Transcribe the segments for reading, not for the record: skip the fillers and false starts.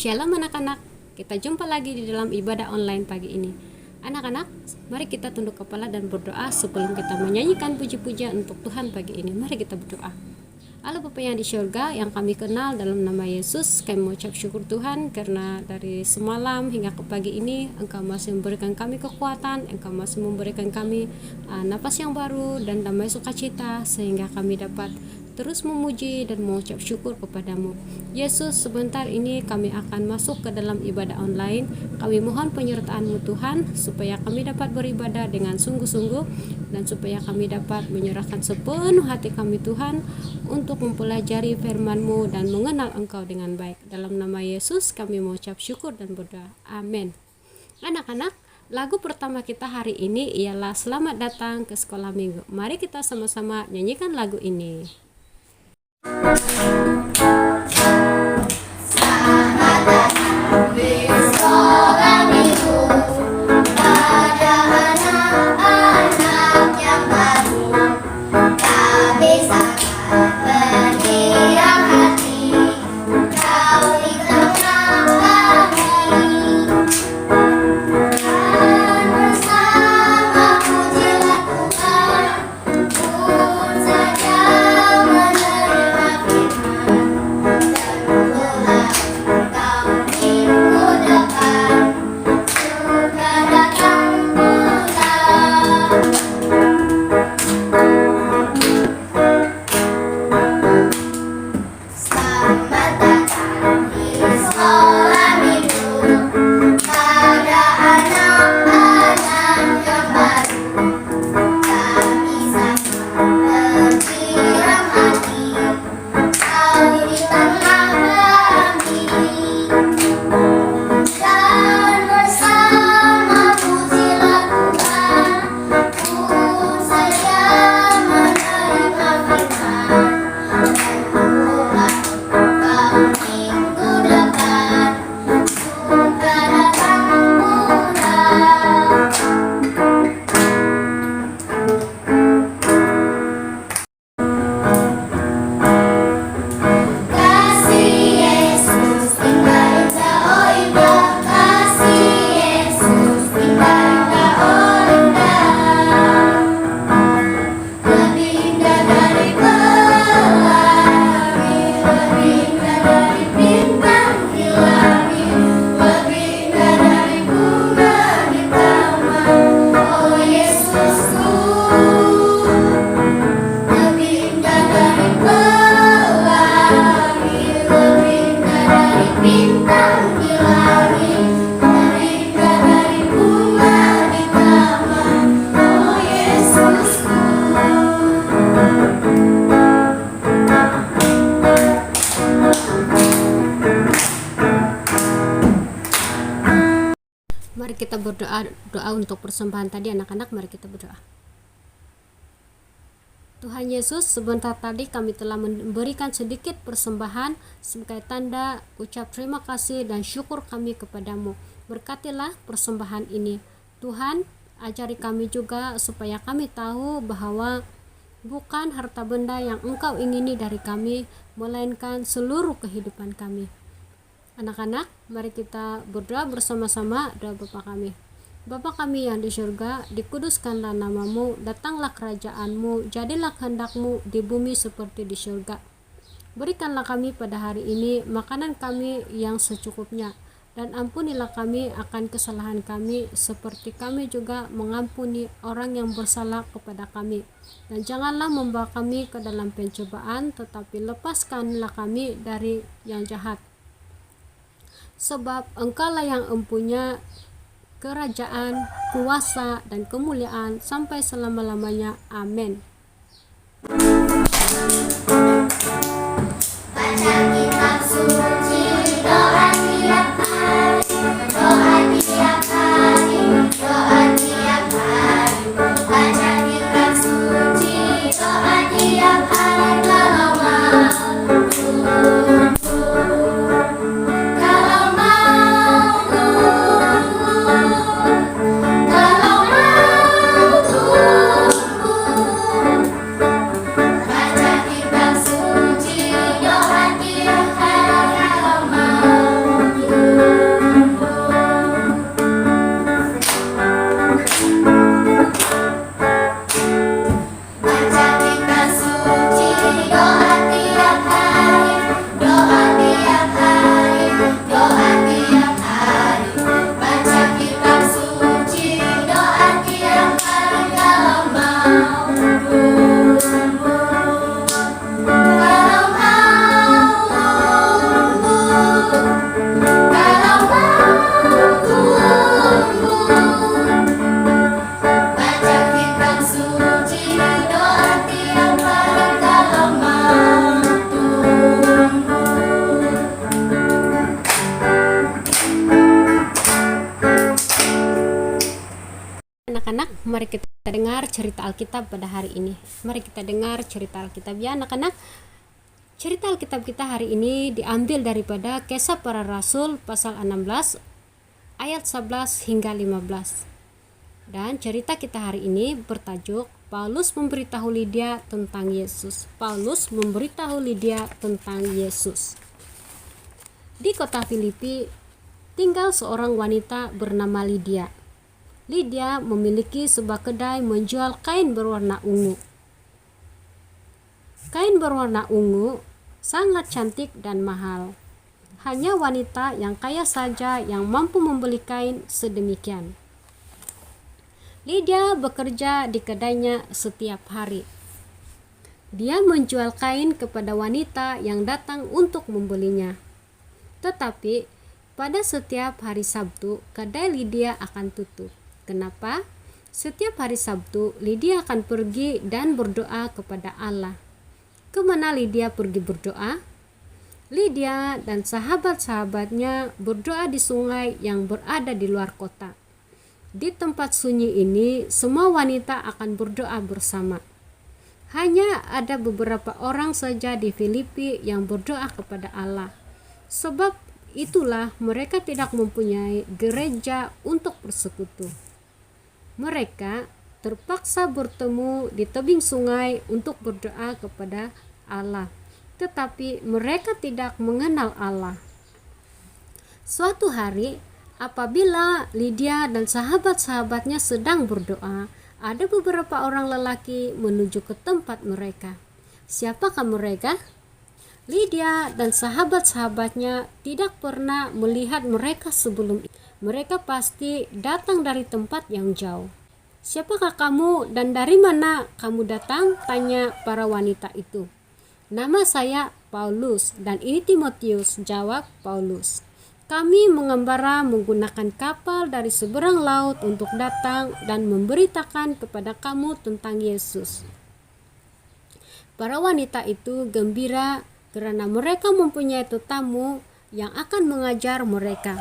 Shalom anak-anak, kita jumpa lagi di dalam ibadah online pagi ini. Anak-anak, mari kita tunduk kepala dan berdoa sebelum kita menyanyikan puji-pujian untuk Tuhan pagi ini. Mari kita berdoa. Allah Bapa yang di surga, yang kami kenal dalam nama Yesus, kami mengucap syukur Tuhan karena dari semalam hingga ke pagi ini Engkau masih memberikan kami kekuatan, Engkau masih memberikan kami napas yang baru dan damai sukacita sehingga kami dapat terus memuji dan mengucap syukur kepadamu. Yesus, sebentar ini kami akan masuk ke dalam ibadah online. Kami mohon penyertaan-Mu Tuhan, supaya kami dapat beribadah dengan sungguh-sungguh, dan supaya kami dapat menyerahkan sepenuh hati kami Tuhan, untuk mempelajari firman-Mu dan mengenal Engkau dengan baik. Dalam nama Yesus kami mengucap syukur dan berdoa. Amin. Anak-anak, lagu pertama kita hari ini ialah Selamat Datang ke Sekolah Minggu. Mari kita sama-sama nyanyikan lagu ini. Selamat datang di sekolah minggu, pada anak-anak yang baru. Kami sangat berdiam hati, kau di tengah kami. Dan bersama pujilah Tuhan, pun saja menerima firman. Tentulah engkau minggu depan, suka datang pula. Selamat datang di sekolah minggu, pada anak-anak yang baru. Kami sangat berdiam hati, kau di tengah kami. Dan bersama pujilah Tuhan, pun saja menerima firman. Tentulah engkau minggu depan, suka datang pula. Kasih Yesus tinggal indah, oh indah. Kasih Yesus tinggal indah, oh indah. Lebih indah dari pelangi, lebih indah dari bintang di langit, lebih indah dari bunga di taman. Oh Yesusku, lebih indah dari pelangi, lebih indah dari bintang di langit, lebih indah dari bunga di taman. Oh Yesusku. Mari kita berdoa untuk persembahan tadi anak-anak. Mari kita berdoa. Tuhan Yesus, sebentar tadi kami telah memberikan sedikit persembahan sebagai tanda ucap terima kasih dan syukur kami kepadamu. Berkatilah persembahan ini. Tuhan, ajari kami juga supaya kami tahu bahwa bukan harta benda yang Engkau ingini dari kami, melainkan seluruh kehidupan kami. Anak-anak, mari kita berdoa bersama-sama doa Bapa kami. Bapa kami yang di surga, dikuduskanlah namamu, datanglah kerajaanmu, jadilah kehendak-Mu di bumi seperti di surga. Berikanlah kami pada hari ini makanan kami yang secukupnya, dan ampunilah kami akan kesalahan kami, seperti kami juga mengampuni orang yang bersalah kepada kami. Dan janganlah membawa kami ke dalam pencobaan, tetapi lepaskanlah kami dari yang jahat. Sebab Engkaulah yang empunya kerajaan, kuasa, dan kemuliaan sampai selama-lamanya. Amin. Baca kitab suci, doa tiap hari, doa tiap hari, doa tiap hari. Baca kitab suci, doa tiap hari, kalau mau tumbuh, kalau mau tumbuh, kalau mau tumbuh. Baca kitab suci, doa tiap hari. Anak-anak, mari kita dengar cerita Alkitab pada hari ini. Mari kita dengar cerita Alkitab ya anak-anak. Cerita Alkitab kita hari ini diambil daripada Kisah Para Rasul pasal 16 ayat 11 hingga 15. Dan cerita kita hari ini bertajuk Paulus memberitahu Lydia tentang Yesus. Paulus memberitahu Lydia tentang Yesus. Di kota Filipi tinggal seorang wanita bernama Lydia. Lydia memiliki sebuah kedai menjual kain berwarna ungu. Kain berwarna ungu sangat cantik dan mahal. Hanya wanita yang kaya saja yang mampu membeli kain sedemikian. Lydia bekerja di kedainya setiap hari. Dia menjual kain kepada wanita yang datang untuk membelinya. Tetapi pada setiap hari Sabtu, kedai Lydia akan tutup. Kenapa? Setiap hari Sabtu, Lydia akan pergi dan berdoa kepada Allah. Kemana Lydia pergi berdoa? Lydia dan sahabat-sahabatnya berdoa di sungai yang berada di luar kota. Di tempat sunyi ini, semua wanita akan berdoa bersama. Hanya ada beberapa orang saja di Filipi yang berdoa kepada Allah. Sebab itulah mereka tidak mempunyai gereja untuk bersekutu. Mereka terpaksa bertemu di tebing sungai untuk berdoa kepada Allah, tetapi mereka tidak mengenal Allah. Suatu hari, apabila Lydia dan sahabat-sahabatnya sedang berdoa, ada beberapa orang lelaki menuju ke tempat mereka. Siapakah mereka? Lydia dan sahabat-sahabatnya tidak pernah melihat mereka sebelum itu. Mereka pasti datang dari tempat yang jauh. Siapakah kamu dan dari mana kamu datang? Tanya para wanita itu. Nama saya Paulus dan ini Timotius, jawab Paulus. Kami mengembara menggunakan kapal dari seberang laut untuk datang dan memberitakan kepada kamu tentang Yesus. Para wanita itu gembira karena mereka mempunyai tetamu yang akan mengajar mereka.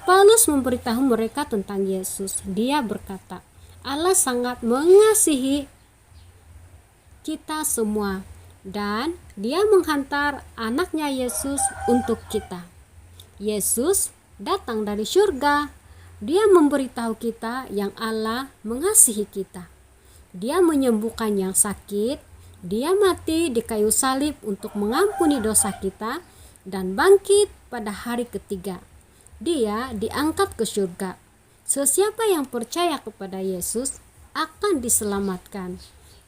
Paulus memberitahu mereka tentang Yesus. Dia berkata, Allah sangat mengasihi kita semua dan Dia menghantar anaknya Yesus untuk kita. Yesus datang dari surga. Dia memberitahu kita yang Allah mengasihi kita. Dia menyembuhkan yang sakit. Dia mati di kayu salib untuk mengampuni dosa kita dan bangkit pada hari ketiga. Dia diangkat ke surga. Sesiapa yang percaya kepada Yesus akan diselamatkan.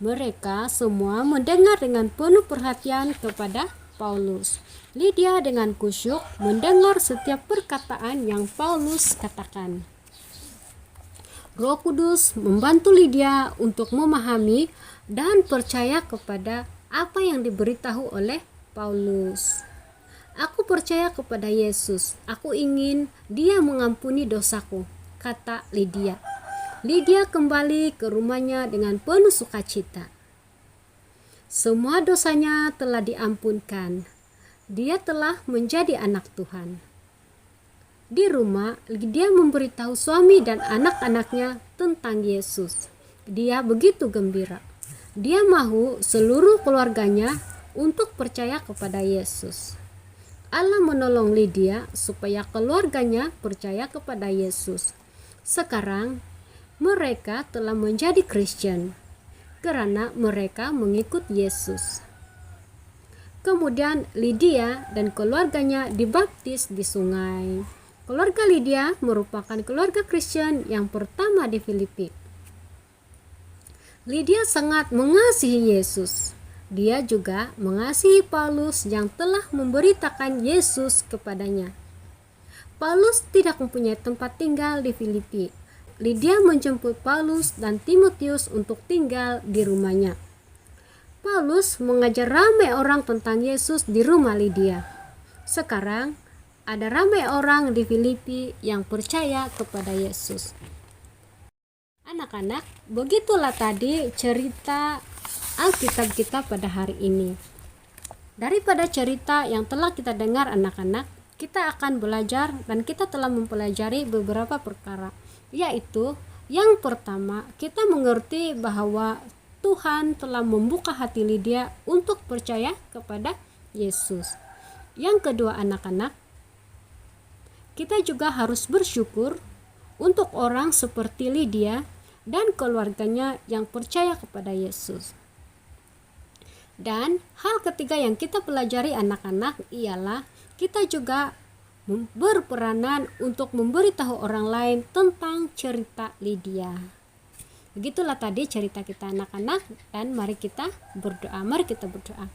Mereka semua mendengar dengan penuh perhatian kepada Paulus. Lydia dengan kusyuk mendengar setiap perkataan yang Paulus katakan. Roh Kudus membantu Lydia untuk memahami dan percaya kepada apa yang diberitahu oleh Paulus. Aku percaya kepada Yesus. Aku ingin Dia mengampuni dosaku, kata Lydia. Lydia kembali ke rumahnya dengan penuh sukacita. Semua dosanya telah diampunkan. Dia telah menjadi anak Tuhan. Di rumah, Lydia memberitahu suami dan anak-anaknya tentang Yesus. Dia begitu gembira. Dia mahu seluruh keluarganya untuk percaya kepada Yesus. Allah menolong Lydia supaya keluarganya percaya kepada Yesus. Sekarang mereka telah menjadi Kristen karena mereka mengikut Yesus. Kemudian Lydia dan keluarganya dibaptis di sungai. Keluarga Lydia merupakan keluarga Kristen yang pertama di Filipi. Lydia sangat mengasihi Yesus. Dia juga mengasihi Paulus yang telah memberitakan Yesus kepadanya. Paulus tidak mempunyai tempat tinggal di Filipi. Lydia menjemput Paulus dan Timotius untuk tinggal di rumahnya. Paulus mengajar ramai orang tentang Yesus di rumah Lydia. Sekarang ada ramai orang di Filipi yang percaya kepada Yesus. Anak-anak, begitulah tadi cerita Alkitab kita pada hari ini. Daripada cerita yang telah kita dengar anak-anak, kita akan belajar dan kita telah mempelajari beberapa perkara, yaitu Yang pertama, kita mengerti bahwa Tuhan telah membuka hati Lydia untuk percaya kepada Yesus. Yang kedua, anak-anak, kita juga harus bersyukur untuk orang seperti Lydia dan keluarganya yang percaya kepada Yesus. Dan hal ketiga yang kita pelajari anak-anak ialah kita juga berperanan untuk memberitahu orang lain tentang cerita Lydia. Begitulah tadi cerita kita anak-anak, dan mari kita berdoa. Mari kita berdoa.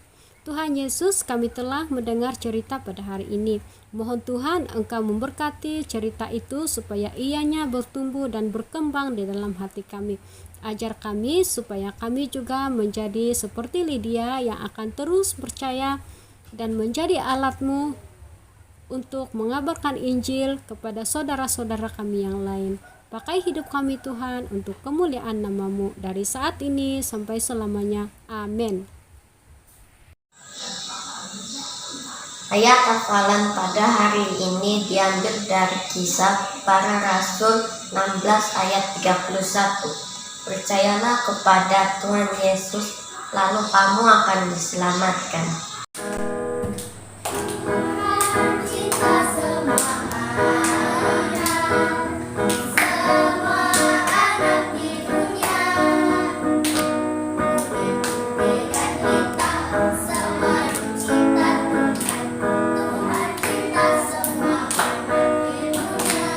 Tuhan Yesus, kami telah mendengar cerita pada hari ini. Mohon Tuhan Engkau memberkati cerita itu supaya ianya bertumbuh dan berkembang di dalam hati kami. Ajar kami supaya kami juga menjadi seperti Lydia yang akan terus percaya dan menjadi alat-Mu untuk mengabarkan Injil kepada saudara-saudara kami yang lain. Pakai hidup kami Tuhan untuk kemuliaan nama-Mu dari saat ini sampai selamanya. Amin. Ayat hafalan pada hari ini diambil dari Kisah Para Rasul 16 ayat 31. Percayalah kepada Tuhan Yesus, lalu kamu akan diselamatkan. Cinta semua anak di dunia, putih dan hitam, semua cinta Tuhan. Tuhan cinta semua anak di dunia.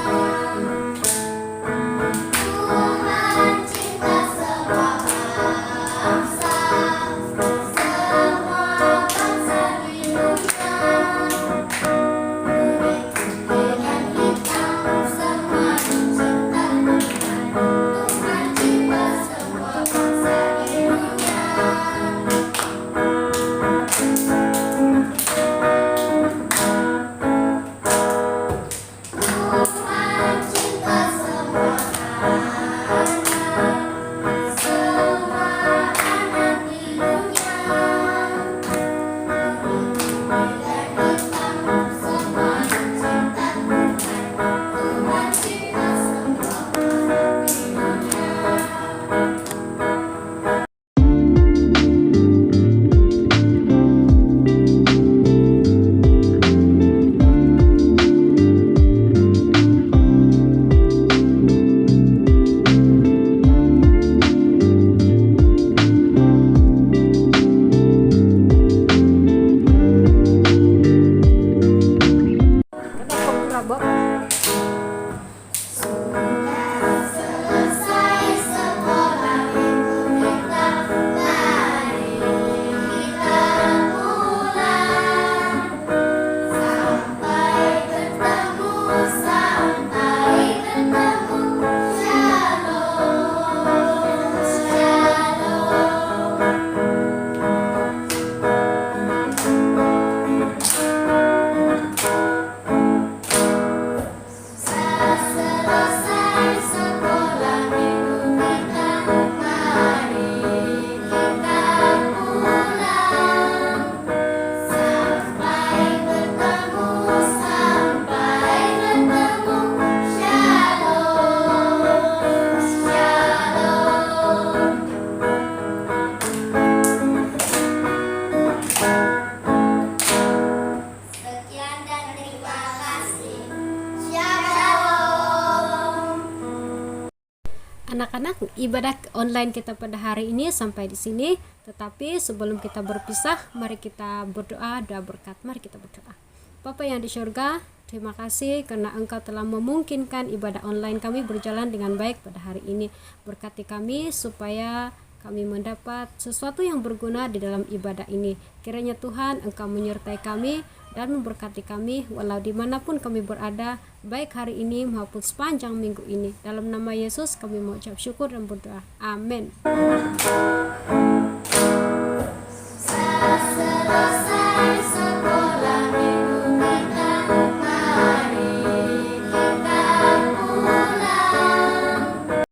Tuhan cinta semua bangsa, semua bangsa di dunia. Putih dan hitam, semua cinta Tuhan. Tuhan cinta semua bangsa di dunia. Tuhan cinta semua anak, semua anak di dunia. Putih dan hitam, semua cinta Tuhan. Tuhan cinta semua anak di dunia. Selesai sekolah minggu kita, mari kita pulang. Sampai ketemu, shalom, shalom. Selesai sekolah minggu kita, mari kita pulang. Sampai ketemu, shalom, shalom. Sekian dan terima kasih. Shalom. Anak-anak, ibadah online kita pada hari ini sampai di sini. Tetapi sebelum kita berpisah, mari kita berdoa, doa berkat. Mari kita berdoa. Bapa yang di surga, terima kasih karena Engkau telah memungkinkan ibadah online kami berjalan dengan baik pada hari ini. Berkati kami supaya kami mendapat sesuatu yang berguna di dalam ibadah ini. Kiranya Tuhan Engkau menyertai kami dan memberkati kami walau dimanapun kami berada, baik hari ini maupun sepanjang minggu ini. Dalam nama Yesus kami mengucap syukur dan berdoa. Amin.